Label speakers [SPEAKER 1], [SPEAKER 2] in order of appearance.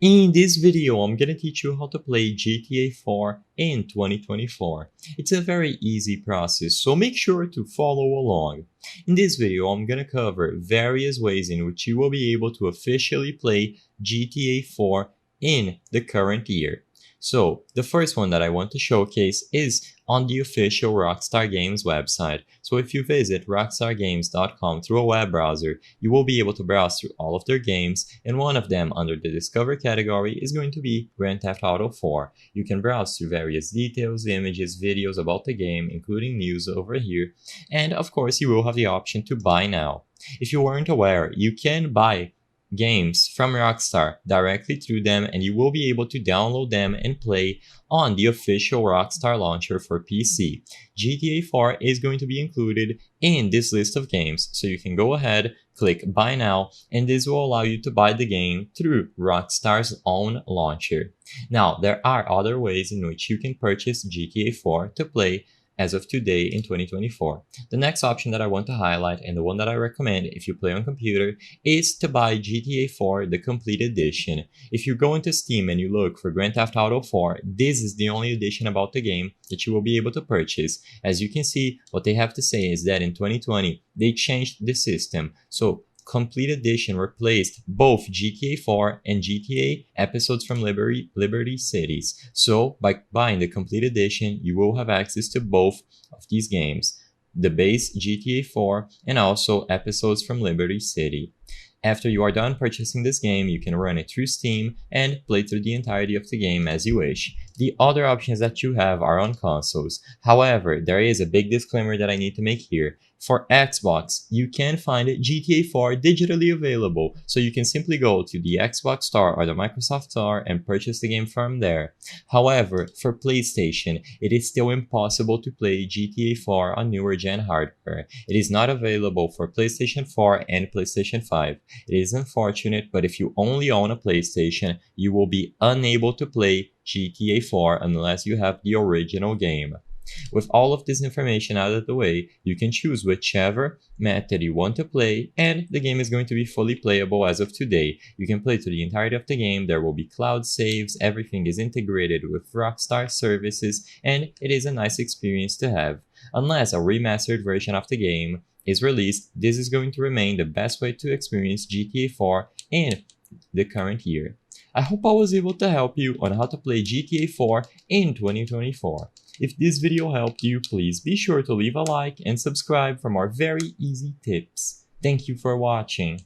[SPEAKER 1] In this video, I'm gonna teach you how to play GTA 4 in 2024. It's a very easy process, so make sure to follow along. In this video, I'm gonna cover various ways in which you will be able to officially play GTA 4 in the current year. So, the first one that I want to showcase is on the official Rockstar Games website. So if you visit rockstargames.com through a web browser, you will be able to browse through all of their games, and one of them under the Discover category is going to be Grand Theft Auto 4. You can browse through various details, images, videos about the game, including news over here, and of course you will have the option to buy now. If you weren't aware, you can buy games from Rockstar directly through them, and you will be able to download them and play on the official Rockstar launcher for PC. GTA 4 is going to be included in this list of games, so you can go ahead, click buy now, and this will allow you to buy the game through Rockstar's own launcher. Now, there are other ways in which you can purchase GTA 4 to play as of today in 2024. The next option that I want to highlight, and the one that I recommend if you play on computer, is to buy GTA 4 the complete edition. If you go into Steam and you look for Grand Theft Auto 4, this is the only edition about the game that you will be able to purchase. As you can see, what they have to say is that in 2020 they changed the system. So Complete Edition replaced both GTA 4 and GTA Episodes from Liberty Cities. So by buying the Complete Edition, you will have access to both of these games, the base GTA 4 and also Episodes from Liberty City. After you are done purchasing this game, you can run it through Steam and play through the entirety of the game as you wish. The other options that you have are on consoles. However, there is a big disclaimer that I need to make here. For Xbox, you can find GTA 4 digitally available, so you can simply go to the Xbox Store or the Microsoft Store and purchase the game from there. However, for PlayStation, it is still impossible to play GTA 4 on newer gen hardware. It is not available for PlayStation 4 and PlayStation 5. It is unfortunate, but if you only own a PlayStation, you will be unable to play GTA 4 unless you have the original game. With all of this information out of the way, you can choose whichever method you want to play, and the game is going to be fully playable as of today. You can play through the entirety of the game, there will be cloud saves, everything is integrated with Rockstar services, and it is a nice experience to have. Unless a remastered version of the game is released, this is going to remain the best way to experience GTA 4 in the current year. I hope I was able to help you on how to play GTA 4 in 2024. If this video helped you, please be sure to leave a like and subscribe for more very easy tips. Thank you for watching.